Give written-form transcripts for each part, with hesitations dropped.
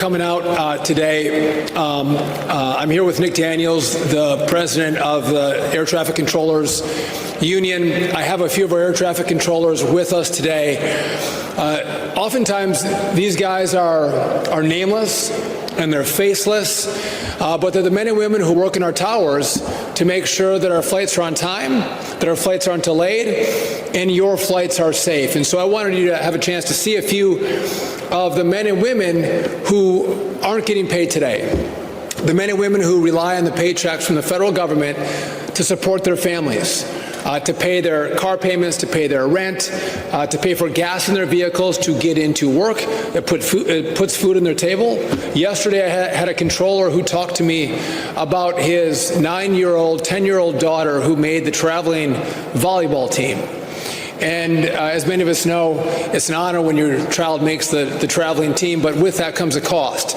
Coming out today, I'm here with Nick Daniels, the president of the Air Traffic Controllers Union. I have a few of our air traffic controllers with us today. Oftentimes, these guys are nameless and they're faceless, but they're the men and women who work in our towers to make sure that our flights are on time, that our flights aren't delayed, and your flights are safe. And so I wanted you to have a chance to see a few of the men and women who aren't getting paid today. The men and women who rely on the paychecks from the federal government to support their families, to pay their car payments, to pay their rent, to pay for gas in their vehicles, to get into work. It puts food on their table. Yesterday, I had a controller who talked to me about his 9-year-old, 10-year-old daughter who made the traveling volleyball team. And as many of us know, it's an honor when your child makes the traveling team, but with that comes a cost.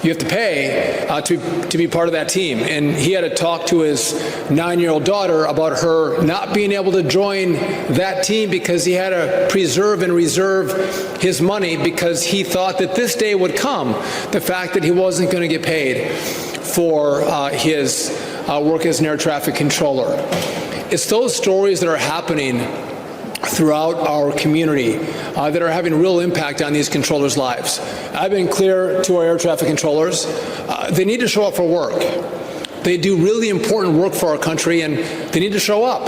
You have to pay to be part of that team. And he had to talk to his 9-year-old daughter about her not being able to join that team because he had to preserve and reserve his money because he thought that this day would come, the fact that he wasn't going to get paid for his work as an air traffic controller. It's those stories that are happening throughout our community that are having a real impact on these controllers' lives. I've been clear to our air traffic controllers, they need to show up for work. They do really important work for our country and they need to show up.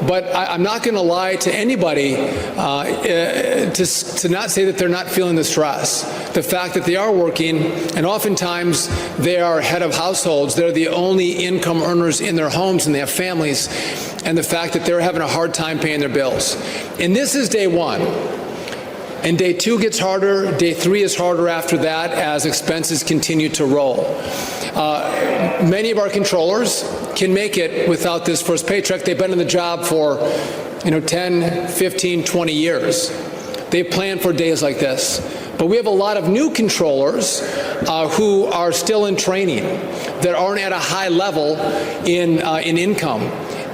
But I'm not going to lie to anybody to not say that they're not feeling the stress. The fact that they are working, and oftentimes they are head of households, they're the only income earners in their homes and they have families, and the fact that they're having a hard time paying their bills. And this is day one. And day two gets harder, day three is harder after that as expenses continue to roll. Many of our controllers can make it without this first paycheck. They've been in the job for 10, 15, 20 years. They've planned for days like this. But we have a lot of new controllers who are still in training, that aren't at a high level in income,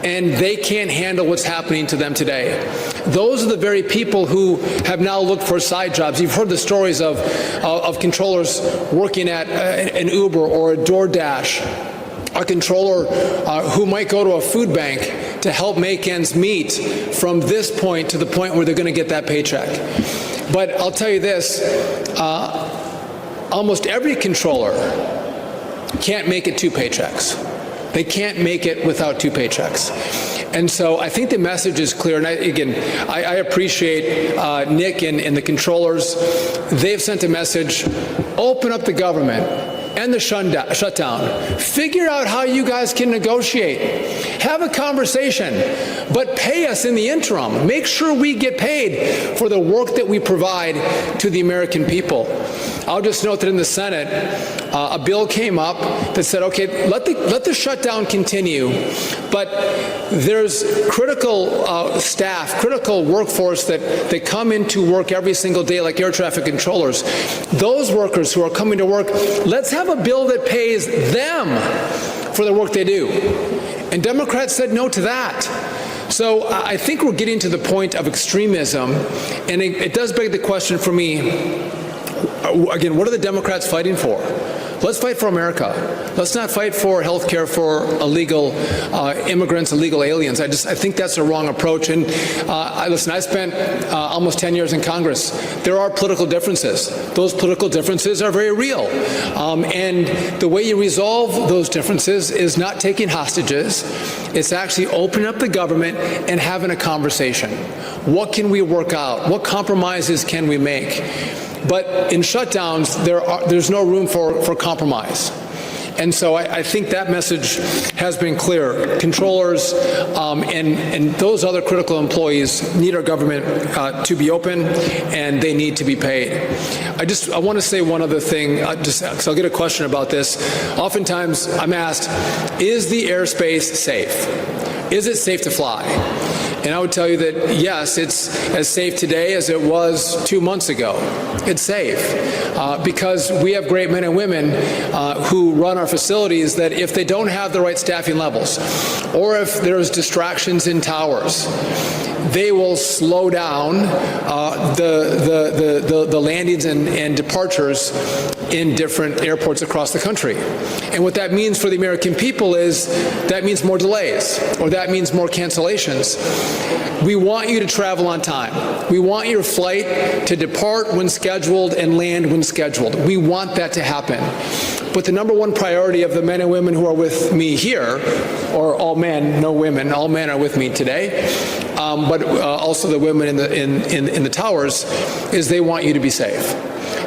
and they can't handle what's happening to them today. Those are the very people who have now looked for side jobs. You've heard the stories of controllers working at an Uber or a DoorDash, a controller who might go to a food bank to help make ends meet from this point to the point where they're going to get that paycheck. But I'll tell you this, almost every controller can't make it 2 paychecks. They can't make it without 2 paychecks. And so I think the message is clear. And I appreciate Nick and the controllers. They've sent a message: open up the government, end the shutdown. Figure out how you guys can negotiate. Have a conversation, but pay us in the interim. Make sure we get paid for the work that we provide to the American people. I'll just note that in the Senate, a bill came up that said, okay, let the shutdown continue, but there's critical staff, critical workforce that come into work every single day, like air traffic controllers. Those workers who are coming to work, let's have a bill that pays them for the work they do. And Democrats said no to that. So I think we're getting to the point of extremism, and it does beg the question for me, again, what are the Democrats fighting for? Let's fight for America. Let's not fight for health care for illegal immigrants, illegal aliens. I think that's the wrong approach. And listen, I spent almost 10 years in Congress. There are political differences. Those political differences are very real. And the way you resolve those differences is not taking hostages. It's actually opening up the government and having a conversation. What can we work out? What compromises can we make? But in shutdowns, there's no room for compromise. And so I think that message has been clear. Controllers and those other critical employees need our government to be open, and they need to be paid. I want to say one other thing, because I'll get a question about this. Oftentimes I'm asked, is the airspace safe? Is it safe to fly? And I would tell you that, yes, it's as safe today as it was 2 months ago. It's safe because we have great men and women who run our facilities that if they don't have the right staffing levels, or if there's distractions in towers, they will slow down the landings and departures in different airports across the country. And what that means for the American people is that means more delays, or that means more cancellations. We want you to travel on time. We want your flight to depart when scheduled and land when scheduled. We want that to happen. But the number one priority of the men and women who are with me here, or all men, no women, all men are with me today, but also the women in the towers, is they want you to be safe.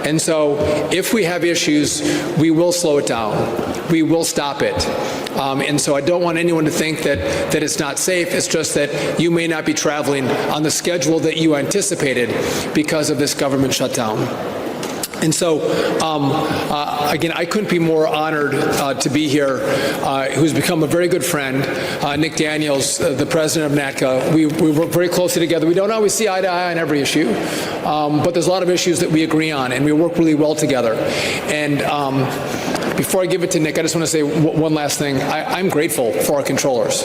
And so if we have issues, we will slow it down. We will stop it. And so I don't want anyone to think that it's not safe. It's just that you may not be traveling on the schedule that you anticipated because of this government shutdown. And so, again, I couldn't be more honored to be here, who's become a very good friend, Nick Daniels, the president of NATCA. We work very closely together. We don't always see eye to eye on every issue, but there's a lot of issues that we agree on, and we work really well together. And before I give it to Nick, I just want to say one last thing. I'm grateful for our controllers.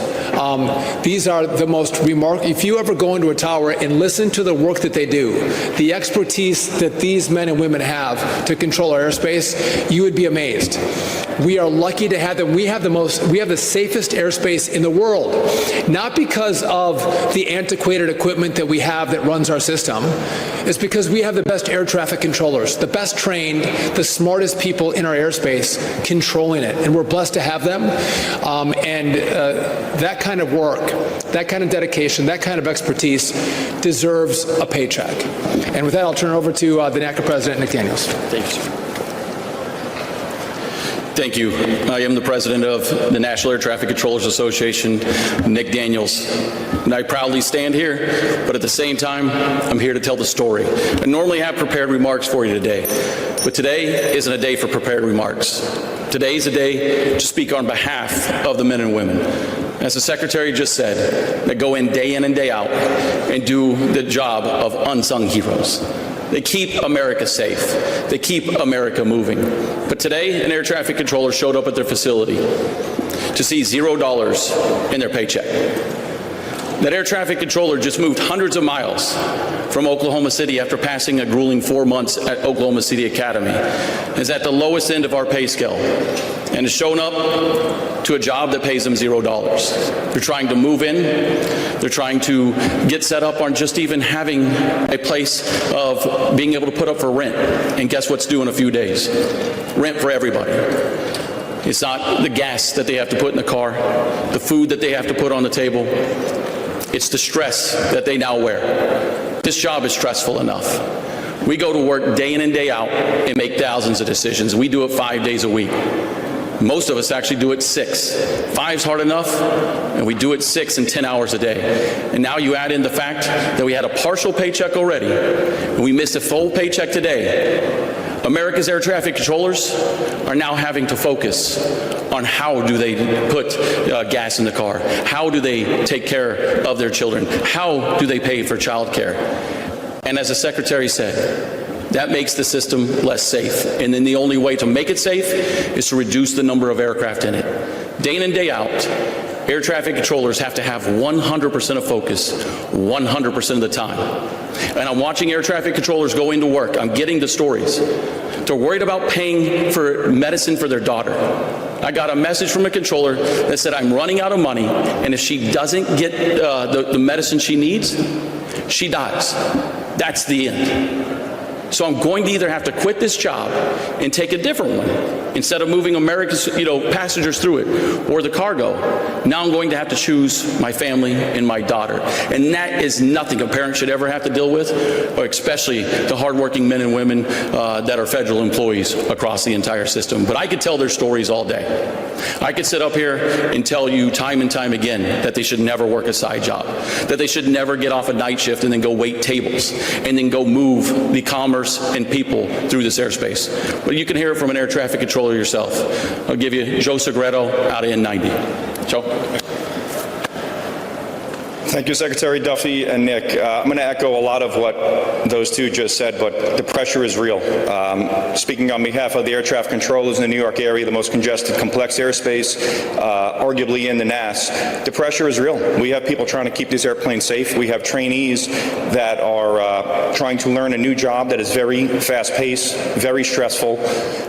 These are the most remarkable. If you ever go into a tower and listen to the work that they do, the expertise that these men and women have to control our airspace, you would be amazed. We are lucky to have them. We have the safest airspace in the world, not because of the antiquated equipment that we have that runs our system. It's because we have the best air traffic controllers, the best trained, the smartest people in our airspace controlling it, and we're blessed to have them. That kind of work, that kind of dedication, that kind of expertise deserves a paycheck. And with that, I'll turn it over to the NACA president, Nick Daniels. Thank you, sir. Thank you. I am the president of the National Air Traffic Controllers Association, Nick Daniels. And I proudly stand here, but at the same time, I'm here to tell the story. I normally have prepared remarks for you today, but today isn't a day for prepared remarks. Today is a day to speak on behalf of the men and women, as the Secretary just said, that go in and day out and do the job of unsung heroes. They keep America safe. They keep America moving. But today, an air traffic controller showed up at their facility to see $0 in their paycheck. That air traffic controller just moved hundreds of miles from Oklahoma City after passing a grueling 4 months at Oklahoma City Academy, is at the lowest end of our pay scale, and has shown up to a job that pays them $0. They're trying to move in. They're trying to get set up on just even having a place of being able to put up for rent. And guess what's due in a few days? Rent for everybody. It's not the gas that they have to put in the car, the food that they have to put on the table. It's the stress that they now wear. This job is stressful enough. We go to work day in and day out and make thousands of decisions. We do it 5 days a week. Most of us actually do it 6. 5's hard enough, and we do it 6 and 10 hours a day. And now you add in the fact that we had a partial paycheck already, and we missed a full paycheck today. America's air traffic controllers are now having to focus on how do they put gas in the car, how do they take care of their children, how do they pay for child care. And as the Secretary said, that makes the system less safe. And then the only way to make it safe is to reduce the number of aircraft in it. Day in and day out, air traffic controllers have to have 100% of focus 100% of the time. And I'm watching air traffic controllers go into work. I'm getting the stories. They're worried about paying for medicine for their daughter. I got a message from a controller that said, I'm running out of money, and if she doesn't get the medicine she needs, she dies. That's the end. So I'm going to either have to quit this job and take a different one instead of moving America's passengers through it or the cargo. Now I'm going to have to choose my family and my daughter. And that is nothing a parent should ever have to deal with, or especially the hardworking men and women that are federal employees across the entire system. But I could tell their stories all day. I could sit up here and tell you time and time again that they should never work a side job, that they should never get off a night shift and then go wait tables and then go move the commerce and people through this airspace. But you can hear it from an air traffic controller yourself. I'll give you Joe Segreto out of N90. Joe. Thank you, Secretary Duffy and Nick. I'm going to echo a lot of what those two just said, but the pressure is real. Speaking on behalf of the air traffic controllers in the New York area, the most congested, complex airspace, arguably in the NAS, the pressure is real. We have people trying to keep these airplanes safe. We have trainees that are trying to learn a new job that is very fast-paced, very stressful,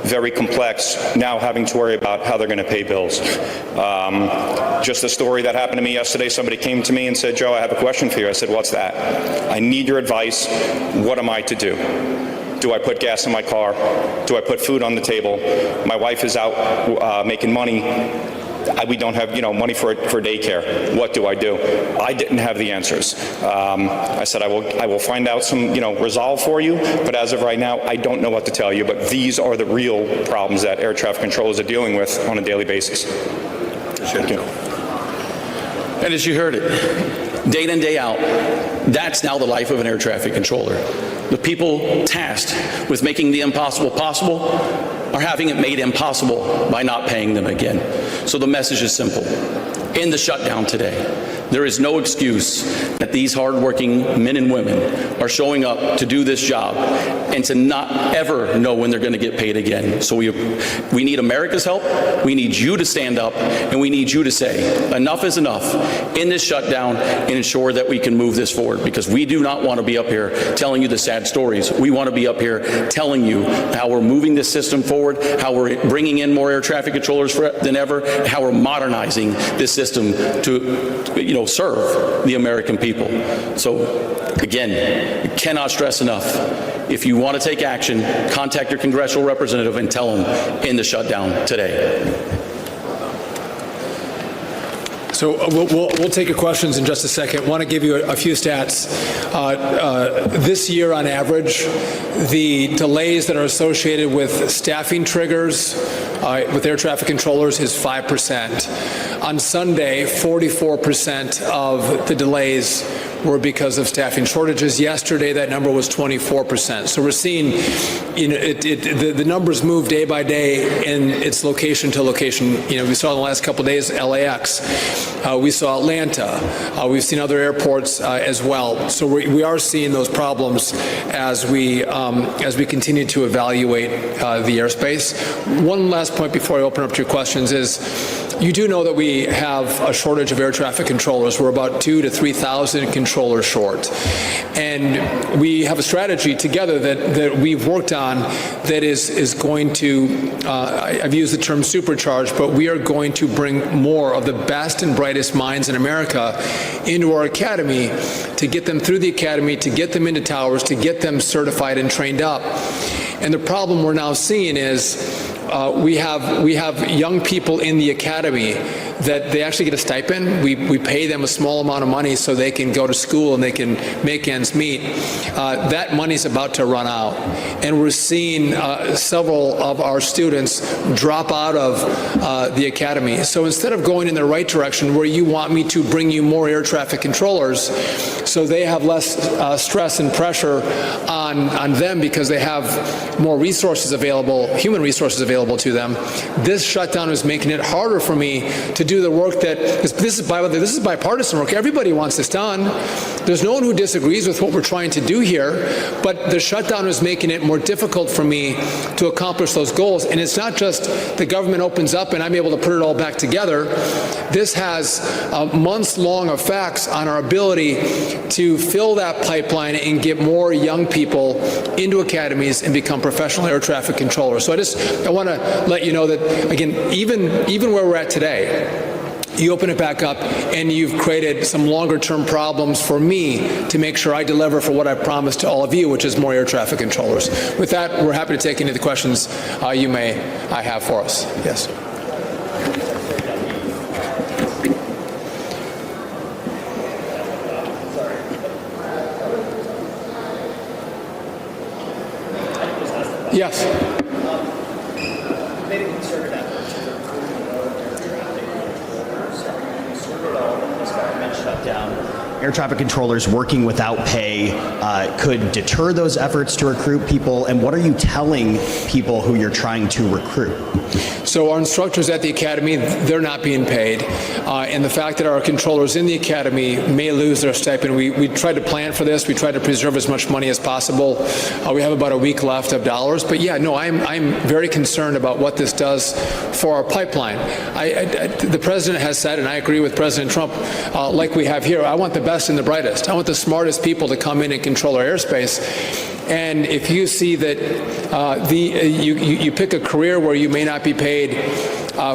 very complex, now having to worry about how they're going to pay bills. Just a story that happened to me yesterday. Somebody came to me and said, "Joe, I have a question for you." I said, "What's that?" "I need your advice. What am I to do? Do I put gas in my car? Do I put food on the table? My wife is out making money. We don't have, money for daycare. What do I do?" I didn't have the answers. I said, I will find out some, resolve for you, but as of right now, I don't know what to tell you, but these are the real problems that air traffic controllers are dealing with on a daily basis. Thank you. And as you heard it, day in and day out, that's now the life of an air traffic controller. The people tasked with making the impossible possible are having it made impossible by not paying them again. So the message is simple. In the shutdown today, there is no excuse that these hardworking men and women are showing up to do this job and to not ever know when they're going to get paid again. So we need America's help, we need you to stand up, and we need you to say, enough is enough in this shutdown and ensure that we can move this forward, because we do not want to be up here telling you the sad stories. We want to be up here telling you how we're moving this system forward, how we're bringing in more air traffic controllers than ever, how we're modernizing this system to serve the American people. So again, cannot stress enough, if you want to take action, contact your congressional representative and tell them in the shutdown today. So we'll take your questions in just a second. I want to give you a few stats. This year, on average, the delays that are associated with staffing triggers with air traffic controllers is 5%. On Sunday, 44% of the delays were because of staffing shortages. Yesterday, that number was 24%. So we're seeing, the numbers move day by day in its location to location. We saw in the last couple of days LAX. We saw Atlanta. We've seen other airports as well. So we are seeing those problems as we continue to evaluate the airspace. One last point before I open up to your questions is, you do know that we have a shortage of air traffic controllers. We're about 2,000 to 3,000 controllers short. And we have a strategy together that we've worked on that is going to, I've used the term supercharge, but we are going to bring more of the best and brightest minds in America into our academy to get them through the academy, to get them into towers, to get them certified and trained up. And the problem we're now seeing is we have young people in the academy that they actually get a stipend. We pay them a small amount of money so they can go to school and they can make ends meet. That money's about to run out. And we're seeing several of our students drop out of the academy. So instead of going in the right direction where you want me to bring you more air traffic controllers so they have less stress and pressure on them because they have more resources available, human resources available to them, this shutdown is making it harder for me to do the work that, this is bipartisan work. Everybody wants this done. There's no one who disagrees with what we're trying to do here, but the shutdown is making it more difficult for me to accomplish those goals. And it's not just the government opens up and I'm able to put it all back together. This has months-long effects on our ability to fill that pipeline and get more young people into academies and become professional air traffic controllers. So I want to let you know that, again, even where we're at today, you open it back up and you've created some longer-term problems for me to make sure I deliver for what I promised to all of you, which is more air traffic controllers. With that, we're happy to take any of the questions you may have for us. Yes. Yes. Shutdown. air traffic controllers working without pay could deter those efforts to recruit people? And what are you telling people who you're trying to recruit? So our instructors at the academy, they're not being paid. And the fact that our controllers in the academy may lose their stipend, we tried to plan for this. We tried to preserve as much money as possible. We have about a week left of dollars. But yeah, no, I'm very concerned about what this does for our pipeline. The president has said, and I agree with President Trump, like we have here, I want the best and the brightest. I want the smartest people to come in and control our airspace. And if you see that you pick a career where you may not be paid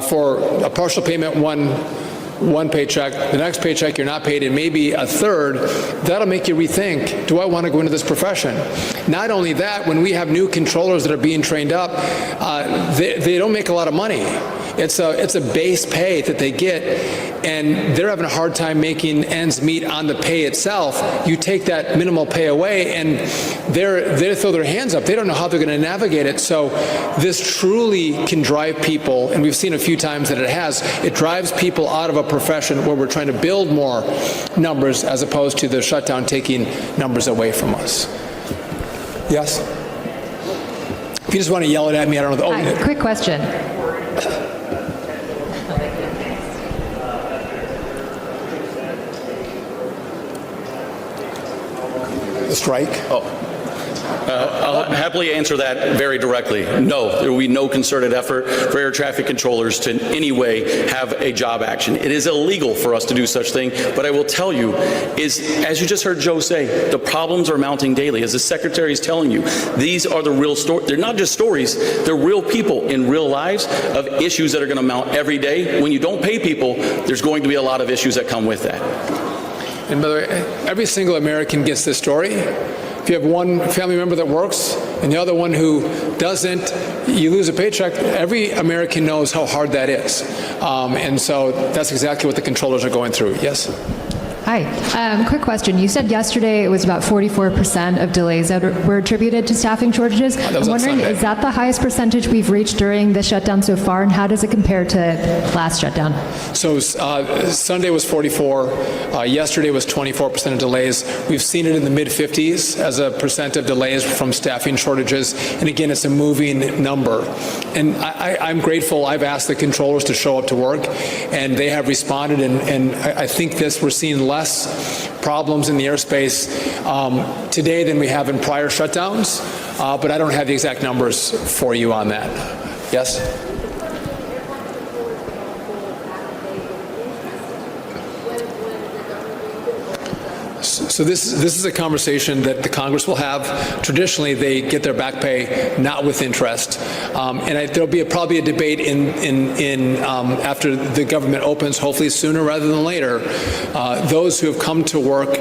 for a partial payment one paycheck, the next paycheck you're not paid, and maybe a third, that'll make you rethink, do I want to go into this profession? Not only that, when we have new controllers that are being trained up, they don't make a lot of money. It's a base pay that they get, and they're having a hard time making ends meet on the pay itself. You take that minimal pay away, and they throw their hands up. They don't know how they're going to navigate it. So this truly can drive people, and we've seen a few times that it has. It drives people out of a profession where we're trying to build more numbers as opposed to the shutdown taking numbers away from us. Yes? If you just want to yell it at me, I don't know. Hi, quick question. Strike? I'll happily answer that very directly. No, there will be no concerted effort for air traffic controllers to in any way have a job action. It is illegal for us to do such thing, but I will tell you is, as you just heard Joe say, the problems are mounting daily. As the Secretary is telling you, these are the real stories. They're not just stories, they're real people in real lives of issues that are going to mount every day. When you don't pay people, there's going to be a lot of issues that come with that. And by the way, every single American gets this story. If you have one family member that works and the other one who doesn't, you lose a paycheck. Every American knows how hard that is. And so that's exactly what the controllers are going through. Yes? Hi. Quick question. You said yesterday it was about 44% of delays that were attributed to staffing shortages. I'm wondering, is that the highest percentage we've reached during the shutdown so far, and how does it compare to last shutdown? So Sunday was 44. Yesterday was 24% of delays. We've seen it in the mid-50s as a percent of delays from staffing shortages. And again, it's a moving number. And I'm grateful. I've asked the controllers to show up to work, and they have responded. And I think we're seeing less problems in the airspace today than we have in prior shutdowns, but I don't have the exact numbers for you on that. Yes? So this is a conversation that the Congress will have. Traditionally, they get their back pay not with interest, and there'll be probably a debate after the government opens, hopefully sooner rather than later. Those who have come to work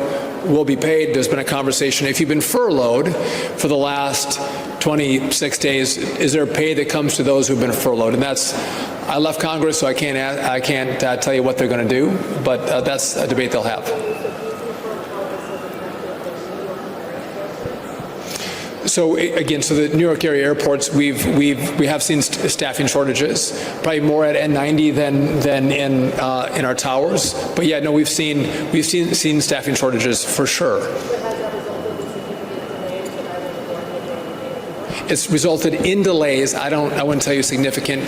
will be paid. There's been a conversation. If you've been furloughed for the last 26 days, is there pay that comes to those who've been furloughed? And I left Congress, so I can't tell you what they're going to do, but that's a debate they'll have. So again, so the New York area airports, we have seen staffing shortages, probably more at N90 than in our towers. But yeah, no, we've seen staffing shortages for sure. It's resulted in delays. I wouldn't tell you significant.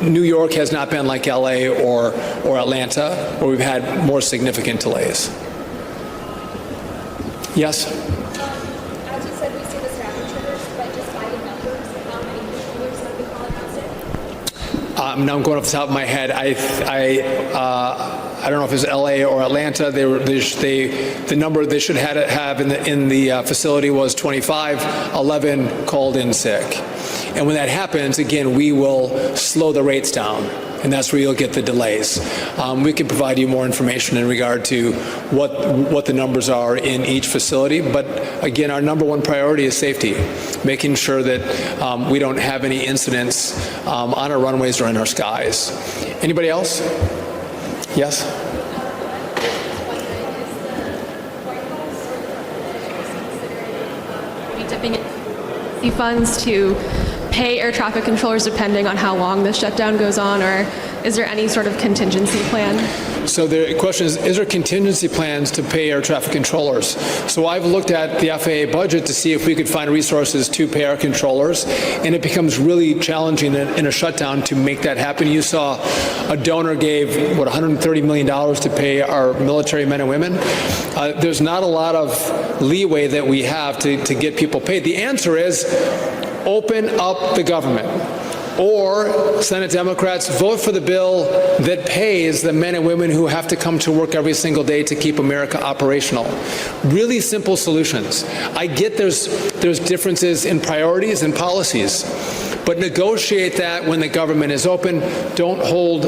New York has not been like LA or Atlanta, where we've had more significant delays. Yes? Now I'm going off the top of my head. I don't know if it's LA or Atlanta. The number they should have in the facility was 25. 11 called in sick. And when that happens, again, we will slow the rates down, and that's where you'll get the delays. We can provide you more information in regard to what the numbers are in each facility, but again, our number one priority is safety, making sure that we don't have any incidents on our runways or in our skies. Anybody else? Yes? Dipping funds to pay air traffic controllers depending on how long the shutdown goes on, or is there any sort of contingency plan? So the question is there contingency plans to pay air traffic controllers? So I've looked at the FAA budget to see if we could find resources to pay our controllers, and it becomes really challenging in a shutdown to make that happen. You saw a donor gave, $130 million to pay our military men and women. There's not a lot of leeway that we have to get people paid. The answer is open up the government. Or, Senate Democrats, vote for the bill that pays the men and women who have to come to work every single day to keep America operational. Really simple solutions. I get there's differences in priorities and policies, but negotiate that when the government is open. Don't hold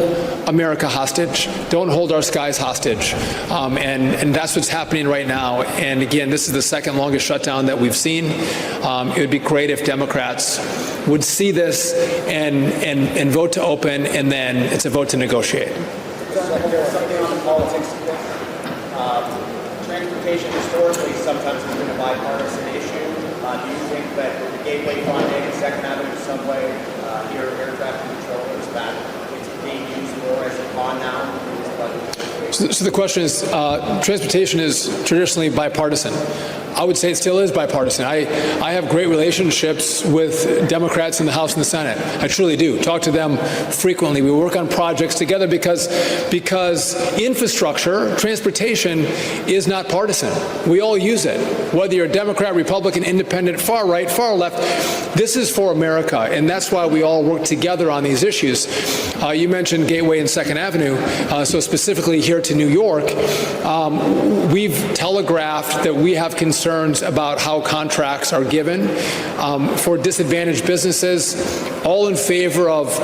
America hostage. Don't hold our skies hostage. And that's what's happening right now. And again, this is the second longest shutdown that we've seen. It would be great if Democrats would see this and vote to open, and then it's a vote to negotiate. Something on the politics. Transportation historically sometimes has been a bipartisan issue. Do you think that with the gateway funding and Second Avenue subway, here air traffic controllers, that it's being used more as a pawn now? So the question is, transportation is traditionally bipartisan. I would say it still is bipartisan. I have great relationships with Democrats in the House and the Senate. I truly do. Talk to them frequently. We work on projects together because infrastructure, transportation, is not partisan. We all use it. Whether you're a Democrat, Republican, Independent, far right, far left, this is for America, and that's why we all work together on these issues. You mentioned Gateway and Second Avenue, so specifically here to New York, we've telegraphed that we have concerns about how contracts are given for disadvantaged businesses, all in favor of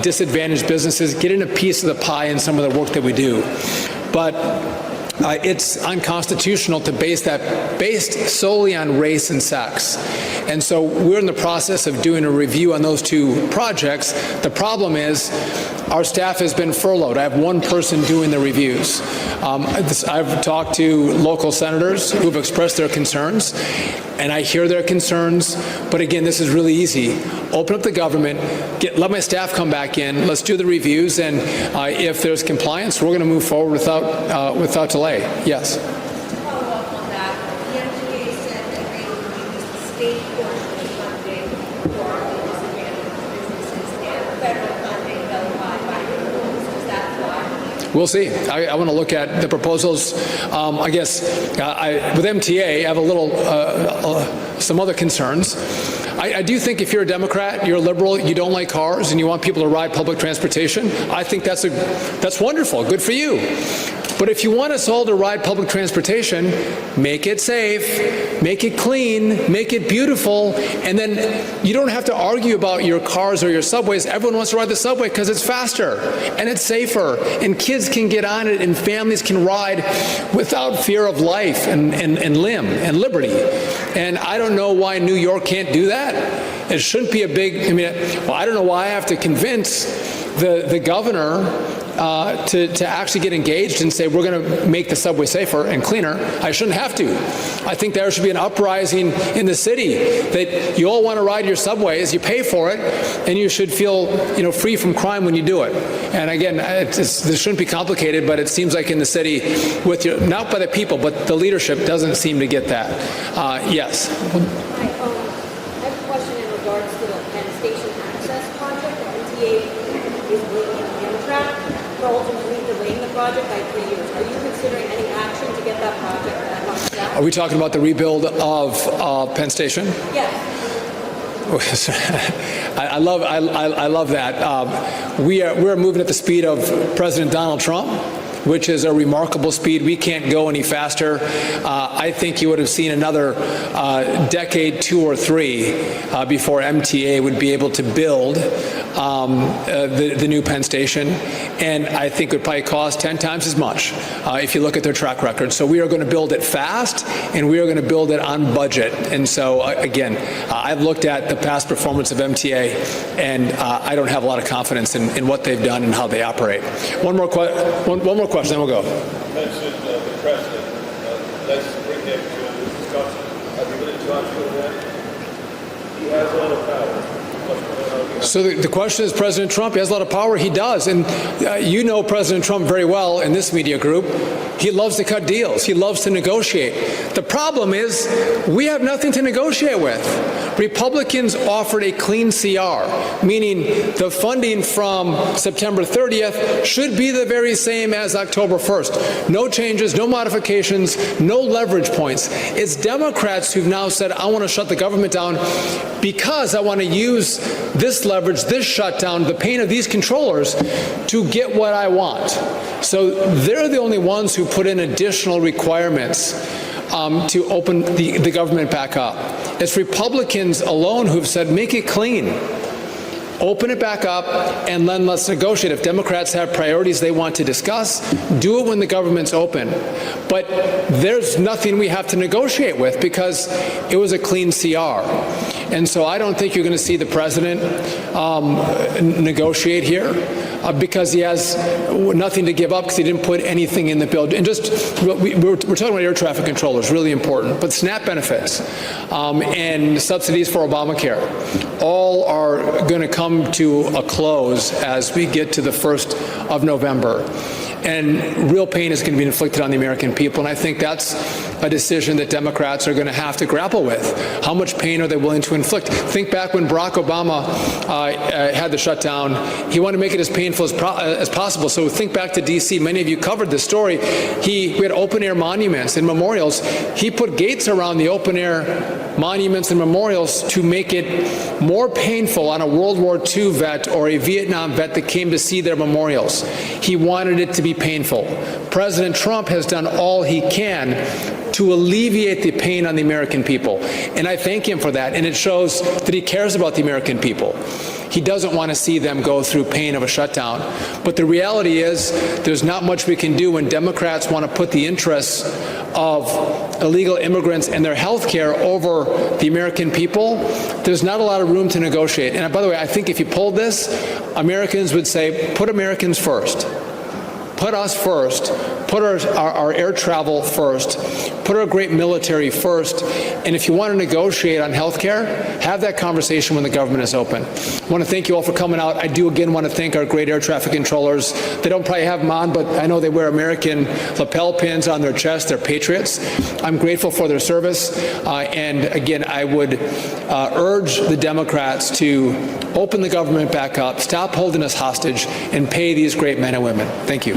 disadvantaged businesses getting a piece of the pie in some of the work that we do. But it's unconstitutional to base that based solely on race and sex. And so we're in the process of doing a review on those two projects. The problem is our staff has been furloughed. I have one person doing the reviews. I've talked to local senators who've expressed their concerns, and I hear their concerns. But again, this is really easy. Open up the government, let my staff come back in, let's do the reviews, and if there's compliance, we're going to move forward without delay. Yes? Follow up on that. The MTA said that they would use the state portion of funding for the disadvantaged businesses and federal funding notified by the rules. Does that fly? We'll see. I want to look at the proposals. I guess with MTA, I have some other concerns. I do think if you're a Democrat, you're a liberal, you don't like cars, and you want people to ride public transportation, I think that's wonderful. Good for you. But if you want us all to ride public transportation, make it safe, make it clean, make it beautiful, and then you don't have to argue about your cars or your subways. Everyone wants to ride the subway because it's faster and it's safer, and kids can get on it and families can ride without fear of life and limb and liberty. And I don't know why New York can't do that. It shouldn't be a big, I don't know why I have to convince the governor to actually get engaged and say we're going to make the subway safer and cleaner. I shouldn't have to. I think there should be an uprising in the city that you all want to ride your subways, you pay for it, and you should feel free from crime when you do it. And again, this shouldn't be complicated, but it seems like in the city, not by the people, but the leadership doesn't seem to get that. Yes. I have a question in regards to the Penn Station access project. The MTA is waiting Amtrak for ultimately delaying the project by 3 years. Are you considering any action to get that project back on track? Are we talking about the rebuild of Penn Station? Yes. I love that. We're moving at the speed of President Donald Trump, which is a remarkable speed. We can't go any faster. I think you would have seen another decade, 2 or 3, before MTA would be able to build the new Penn Station, and I think it would probably cost 10 times as much if you look at their track record. So we are going to build it fast, and we are going to build it on budget. And so again, I've looked at the past performance of MTA, and I don't have a lot of confidence in what they've done and how they operate. One more question, then we'll go. You mentioned the president. Let's bring him to discussion. Are you willing to answer that? He has all the power. Must So the question is, President Trump, he has a lot of power. He does. And you know President Trump very well in this media group. He loves to cut deals. He loves to negotiate. The problem is we have nothing to negotiate with. Republicans offered a clean CR, meaning the funding from September 30th should be the very same as October 1st. No changes, no modifications, no leverage points. It's Democrats who've now said, I want to shut the government down because I want to use this leverage, this shutdown, the pain of these controllers to get what I want. So they're the only ones who put in additional requirements to open the government back up. It's Republicans alone who've said, make it clean. Open it back up, and then let's negotiate. If Democrats have priorities they want to discuss, do it when the government's open. But there's nothing we have to negotiate with because it was a clean CR. And so I don't think you're going to see the president negotiate here because he has nothing to give up because he didn't put anything in the bill. And just, we're talking about air traffic controllers, really important, but SNAP benefits and subsidies for Obamacare all are going to come to a close as we get to the 1st of November. And real pain is going to be inflicted on the American people. And I think that's a decision that Democrats are going to have to grapple with. How much pain are they willing to inflict? Think back when Barack Obama had the shutdown. He wanted to make it as painful as possible. So think back to D.C. Many of you covered this story. We had open-air monuments and memorials. He put gates around the open-air monuments and memorials to make it more painful on a World War II vet or a Vietnam vet that came to see their memorials. He wanted it to be painful. President Trump has done all he can to alleviate the pain on the American people. And I thank him for that. And it shows that he cares about the American people. He doesn't want to see them go through pain of a shutdown. But the reality is there's not much we can do when Democrats want to put the interests of illegal immigrants and their health care over the American people. There's not a lot of room to negotiate. And by the way, I think if you pulled this, Americans would say, put Americans first. Put us first, put our air travel first, put our great military first, and if you want to negotiate on health care, have that conversation when the government is open. I want to thank you all for coming out. I do again want to thank our great air traffic controllers. They don't probably have them on, but I know they wear American lapel pins on their chest. They're patriots. I'm grateful for their service, and again, I would urge the Democrats to open the government back up, stop holding us hostage, and pay these great men and women. Thank you.